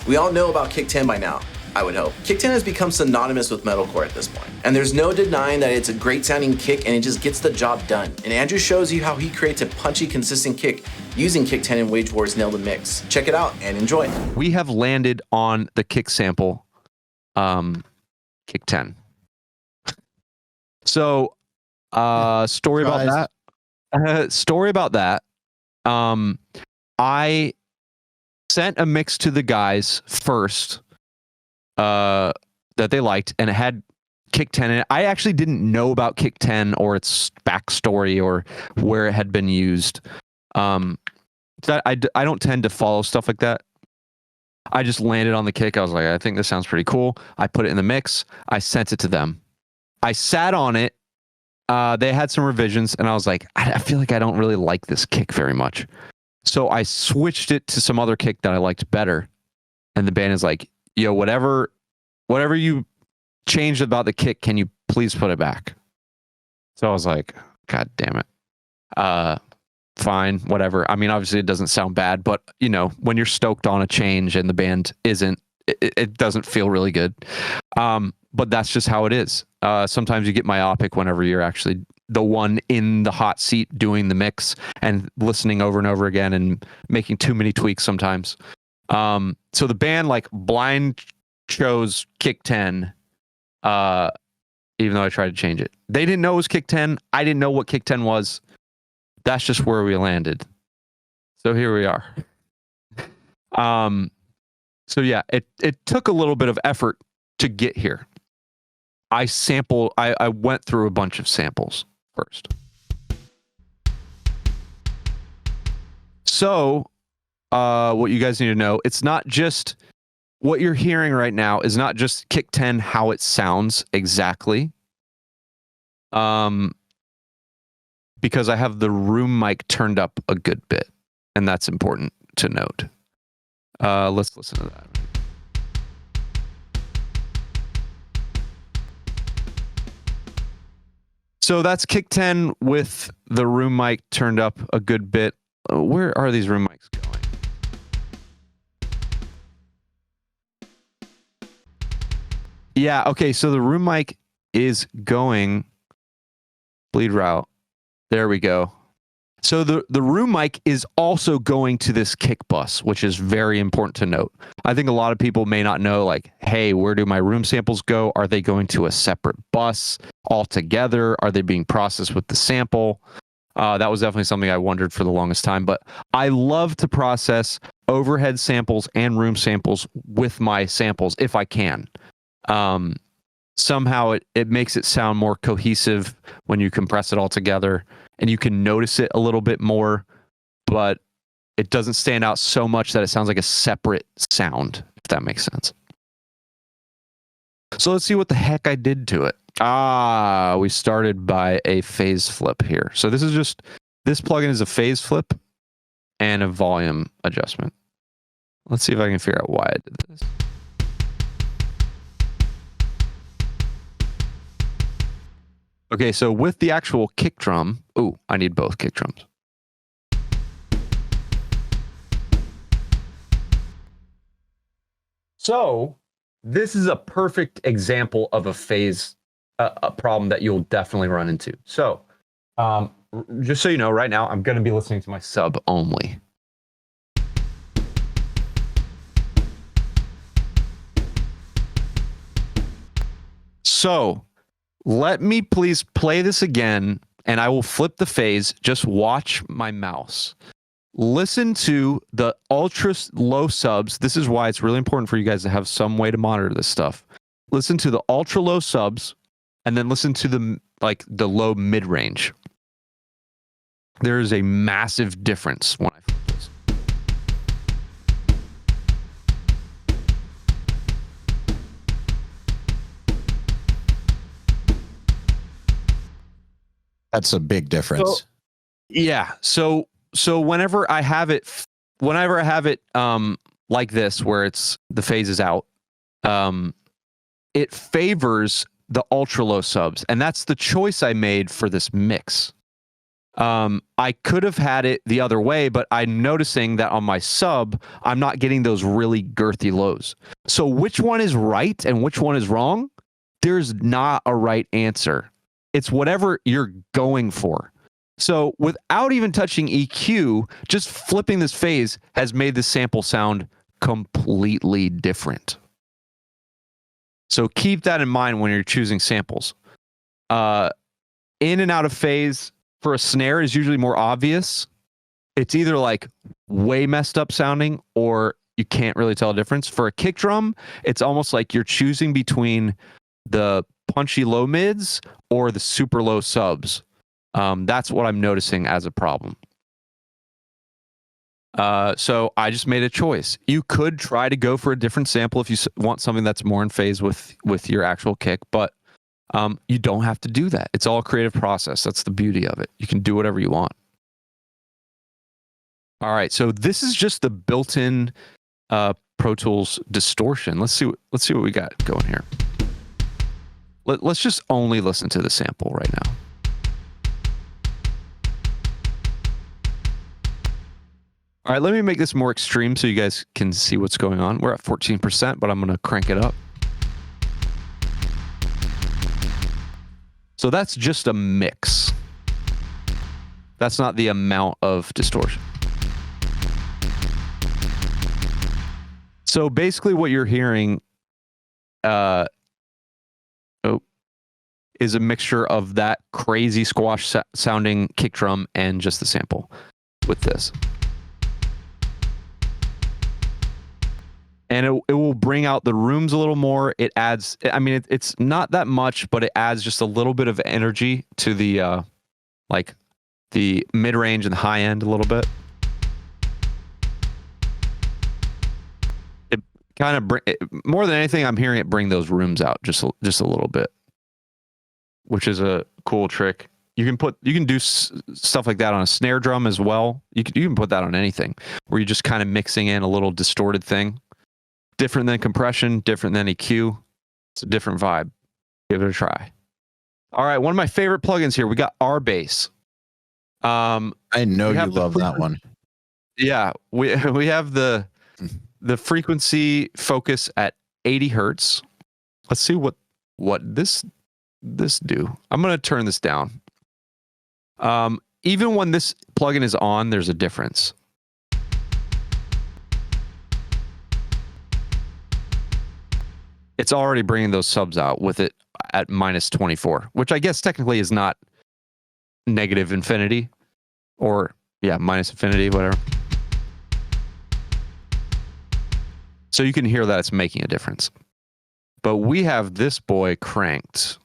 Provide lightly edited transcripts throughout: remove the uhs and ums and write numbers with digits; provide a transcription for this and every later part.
We all know about Kick 10 by now, I would hope. Kick 10 has become synonymous with metalcore at this point, and there's no denying that it's a great sounding kick and it just gets the job done. And Andrew shows you how he creates a punchy, consistent kick using Kick 10 and Wage War's Nail the Mix. Check it out and enjoy. We have landed on the kick sample, Kick 10. So, story about that. I sent a mix to the guys first that they liked, and it had Kick 10 in it. I actually didn't know about Kick 10 or its backstory or where it had been used. I don't tend to follow stuff like that. I just landed on the kick. I was like, I think this sounds pretty cool. I put it in the mix. I sent it to them. I sat on it. They had some revisions, and I was like, I feel like I don't really like this kick very much. So I switched it to some other kick that I liked better. And the band is like, yo, whatever you changed about the kick, can you please put it back? So I was like, God damn it. Fine, whatever. I mean, obviously it doesn't sound bad, but you know, when you're stoked on a change and the band isn't, it doesn't feel really good. But that's just how it is. Sometimes you get myopic whenever you're actually the one in the hot seat doing the mix and listening over and over again and making too many tweaks sometimes. So the band like blind chose Kick 10, even though I tried to change it. They didn't know it was Kick 10. I didn't know what Kick 10 was. That's just where we landed. So here we are. So yeah, it took a little bit of effort to get here. I went through a bunch of samples first. So, what you guys need to know, it's not just what you're hearing right now is not just Kick 10 how it sounds exactly. Because I have the room mic turned up a good bit, and that's important to note. Let's listen to that. So that's Kick 10 with the room mic turned up a good bit. Where are these room mics going? Yeah, okay, so the room mic is going bleed route. There we go. So the room mic is also going to this kick bus, which is very important to note. I think a lot of people may not know, like, hey, where do my room samples go? Are they going to a separate bus altogether? Are they being processed with the sample? That was definitely something I wondered for the longest time. But I love to process overhead samples and room samples with my samples if I can. Somehow it makes it sound more cohesive when you compress it all together. And you can notice it a little bit more, but it doesn't stand out so much that it sounds like a separate sound, if that makes sense. So let's see what the heck I did to it. We started by a phase flip here. So this plugin is a phase flip and a volume adjustment. Let's see if I can figure out why I did this. Okay, so with the actual kick drum, I need both kick drums. So this is a perfect example of a phase a problem that you'll definitely run into. So just so you know, right now I'm going to be listening to my sub only. So let me please play this again, and I will flip the phase. Just watch my mouse. Listen to the ultra low subs. This is why it's really important for you guys to have some way to monitor this stuff. Listen to the ultra low subs, and then listen to the low mid range. There is a massive difference when I flip this. That's a big difference. So whenever I have it like this, where it's the phase is out, it favors the ultra low subs, and that's the choice I made for this mix. I could have had it the other way, but I'm noticing that on my sub, I'm not getting those really girthy lows. So which one is right and which one is wrong? There's not a right answer. It's whatever you're going for. So without even touching EQ, just flipping this phase has made the sample sound completely different. So keep that in mind when you're choosing samples. In and out of phase for a snare is usually more obvious. It's either like way messed up sounding or you can't really tell a difference. For a kick drum, it's almost like you're choosing between the punchy low mids or the super low subs. That's what I'm noticing as a problem. So I just made a choice. You could try to go for a different sample if you want something that's more in phase with your actual kick, but you don't have to do that. It's all a creative process. That's the beauty of it. You can do whatever you want. All right, so this is just the built-in Pro Tools distortion. Let's see what we got going here. Let's just only listen to the sample right now. All right, let me make this more extreme so you guys can see what's going on. We're at 14%, but I'm going to crank it up. So that's just a mix. That's not the amount of distortion. So basically what you're hearing is a mixture of that crazy squash sounding kick drum and just the sample with this. And it will bring out the rooms a little more. It adds, I mean, it's not that much, but it adds just a little bit of energy to the like the mid-range and the high end a little bit. It kind of more than anything, I'm hearing it bring those rooms out just a little bit, which is a cool trick. You can do stuff like that on a snare drum as well. You can put that on anything where you're just kind of mixing in a little distorted thing. Different than compression, different than EQ. It's a different vibe. Give it a try. All right, one of my favorite plugins here. We got R-Bass. I know you love that one. Yeah, we have the frequency focus at 80 hertz. Let's see what this do. I'm going to turn this down. Even when this plugin is on, there's a difference. It's already bringing those subs out with it at minus 24, which I guess technically is not negative infinity or minus infinity, whatever. So you can hear that it's making a difference. But we have this boy cranked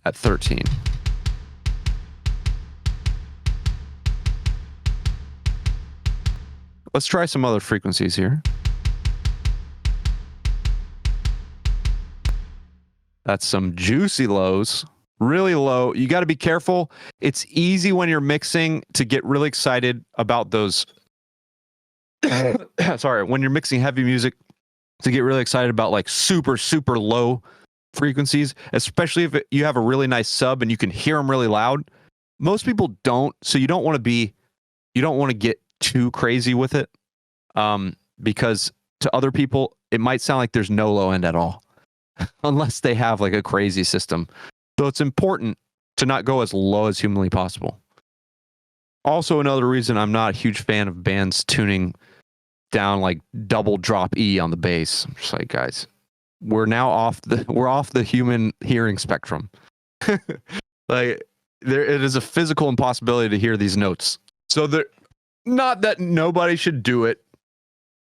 at 13. Let's try some other frequencies here. That's some juicy lows, really low. You got to be careful. It's easy when you're mixing to get really excited about those. Sorry, when you're mixing heavy music, to get really excited about like super, super low frequencies, especially if you have a really nice sub and you can hear them really loud. Most people don't, so you don't want to get too crazy with it, because to other people it might sound like there's no low end at all unless they have like a crazy system. So it's important to not go as low as humanly possible. Also, another reason I'm not a huge fan of bands tuning down like double drop E on the bass. I'm just like, guys, we're off the human hearing spectrum. Like it is a physical impossibility to hear these notes. So not that nobody should do it,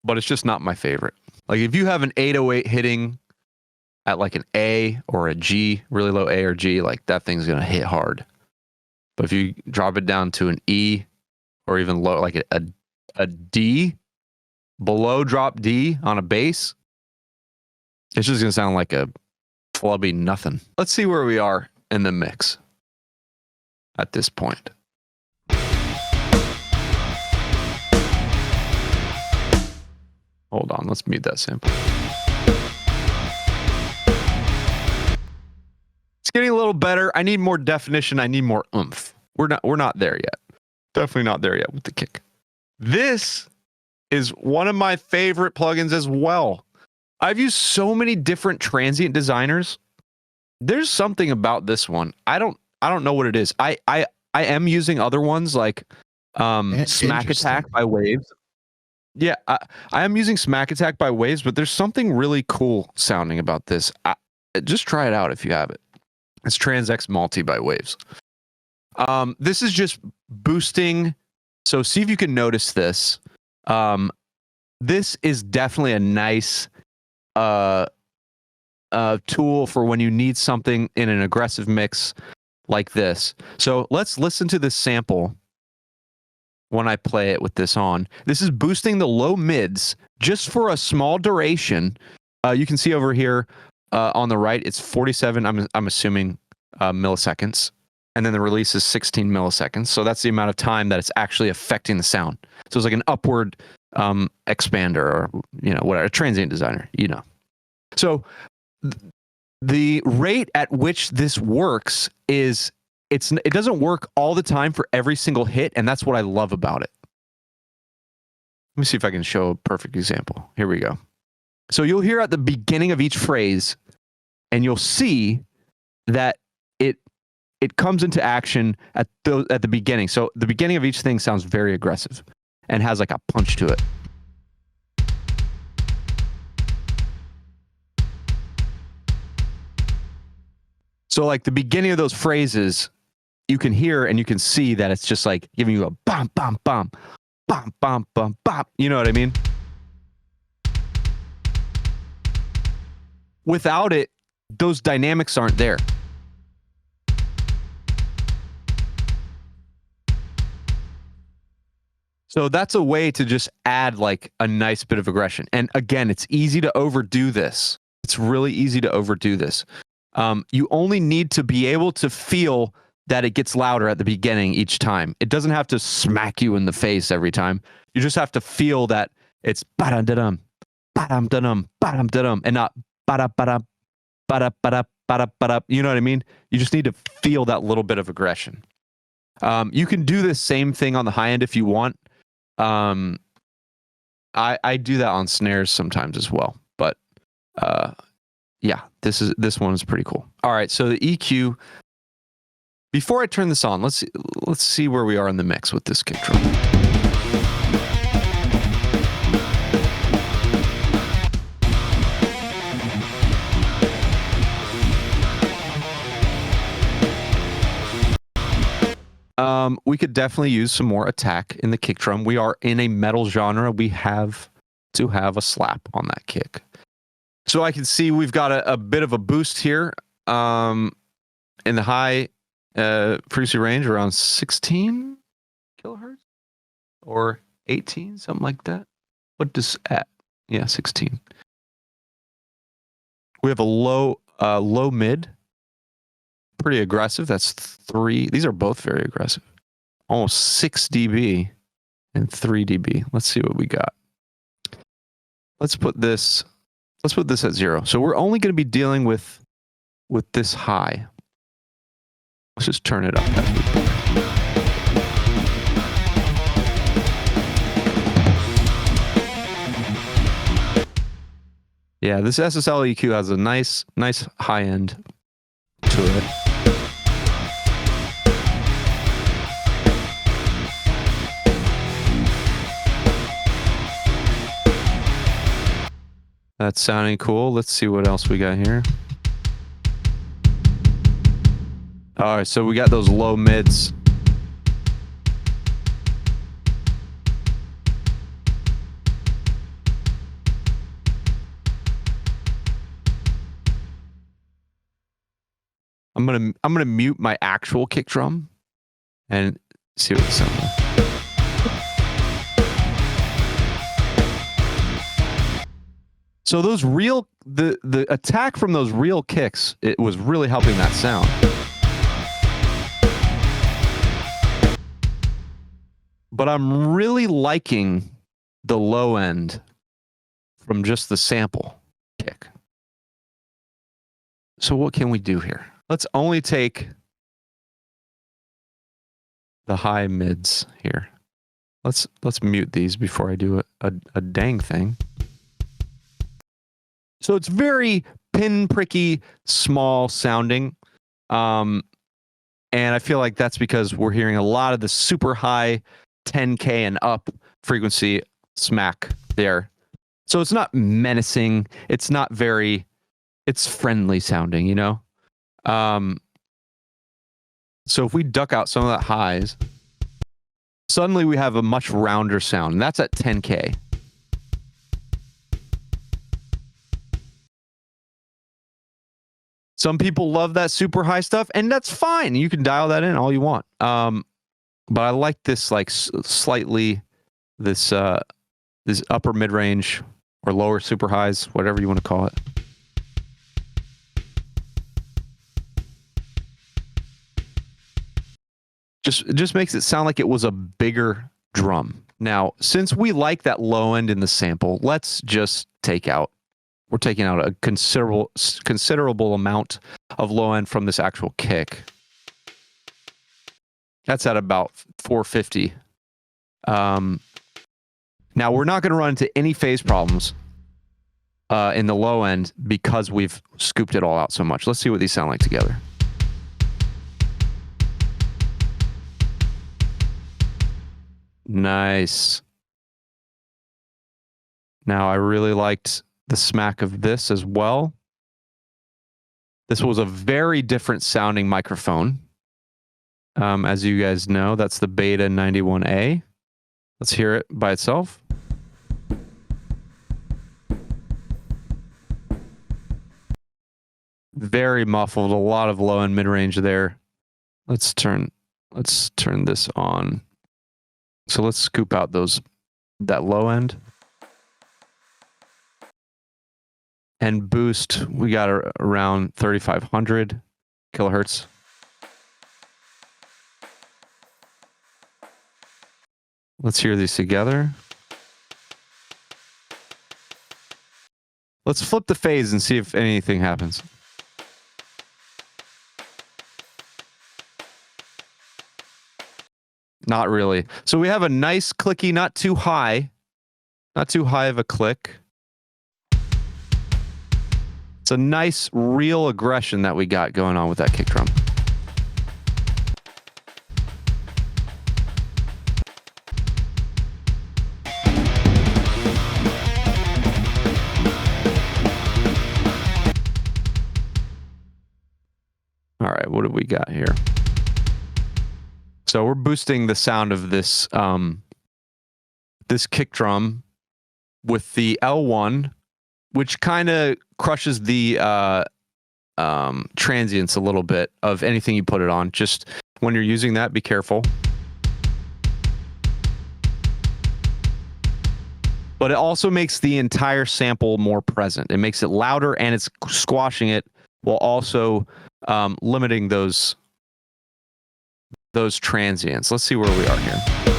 but it's just not my favorite. Like if you have an 808 hitting at like an A or a G, really low A or G, like that thing's going to hit hard. But if you drop it down to an E or even low, like a D, below drop D on a bass, it's just going to sound like a flubby nothing. Let's see where we are in the mix at this point. Hold on, let's mute that sample. It's getting a little little better. I need more definition. I need more oomph. We're not there yet. Definitely not there yet with the kick. This is one of my favorite plugins as well. I've used so many different transient designers. There's something about this one. I don't know what it is. I am using other ones like Smack Attack by Waves. Yeah, I am using Smack Attack by Waves, but there's something really cool sounding about this. Just try it out if you have it. It's TransX Multi by Waves. This is just boosting. So see if you can notice this. This is definitely a nice tool for when you need something in an aggressive mix like this. So let's listen to this sample when I play it with this on. This is boosting the low mids just for a small duration. You can see over here on the right, it's 47, I'm assuming milliseconds. And then the release is 16 milliseconds. So that's the amount of time that it's actually affecting the sound. So it's like an upward expander or, whatever, a transient designer, So the rate at which this works is it doesn't work all the time for every single hit, and that's what I love about it. Let me see if I can show a perfect example. Here we go. So you'll hear at the beginning of each phrase, and you'll see that it comes into action at the beginning. So the beginning of each thing sounds very aggressive and has like a punch to it. So like the beginning of those phrases, you can hear and you can see that it's just like giving you a bum, bum, bum, bum, bum, bum, bum. You know what I mean? Without it, those dynamics aren't there. So that's a way to just add like a nice bit of aggression. And again, it's easy to overdo this. It's really easy to overdo this. You only need to be able to feel that it gets louder at the beginning each time. It doesn't have to smack you in the face every time. You just have to feel that it's ba-dum-da-dum, ba-dum-da-dum, ba-dum-da-dum, and not ba-da-ba-da, ba-da-ba-da, ba-da-ba-da. You know what I mean? You just need to feel that little bit of aggression. You can do the same thing on the high end if you want. I do that on snares sometimes as well, but yeah, this one is pretty cool. All right, so the EQ. Before I turn this on, let's see where we are in the mix with this kick drum. We could definitely use some more attack in the kick drum. We are in a metal genre. We have to have a slap on that kick. So I can see we've got a bit of a boost here in the high frequency range, around 16 kilohertz or 18, something like that. What does yeah, 16. We have a low mid, pretty aggressive. That's 3. These are both very aggressive. Almost 6 dB and 3 dB. Let's see what we got. Let's put this at 0. So we're only going to be dealing with this high. Let's just turn it up. Yeah, this SSL EQ has a nice high end to it. That's sounding cool. Let's see what else we got here. All right, so we got those low mids. I'm gonna mute my actual kick drum and see what it sounds like. So those the attack from those real kicks, it was really helping that sound. But I'm really liking the low end from just the sample kick. So what can we do here? let's only take the high mids here. Let's mute these before I do a dang thing. So it's very pinpricky, small sounding. And I feel like that's because we're hearing a lot of the super high 10K and up frequency smack there. So it's not menacing. It's not very, it's friendly sounding, you know? So if we duck out some of that highs, suddenly we have a much rounder sound, and that's at 10K. Some people love that super high stuff, and that's fine. You can dial that in all you want. But I like this, like slightly, this upper mid range or lower super highs, whatever you want to call it. It just makes it sound like it was a bigger drum. Now, since we like that low end in the sample, let's just we're taking out a considerable amount of low end from this actual kick. That's at about 450. Now, we're not going to run into any phase problems in the low end because we've scooped it all out so much. Let's see what these sound like together. Nice. Now, I really liked the smack of this as well. This was a very different sounding microphone. As you guys know, that's the Beta 91A. Let's hear it by itself. Very muffled, a lot of low and mid range there. Let's turn this on. So let's scoop out that low end. And boost, we got around 3,500 kilohertz. Let's hear these together. Let's flip the phase and see if anything happens. Not really. So we have a nice clicky, not too high of a click. It's a nice real aggression that we got going on with that kick drum. All right, what do we got here? So we're boosting the sound of this this kick drum with the L1, which kind of crushes the transients a little bit of anything you put it on. Just when you're using that, be careful. But it also makes the entire sample more present. It makes it louder and it's squashing it while also limiting those transients. Let's see where we are here.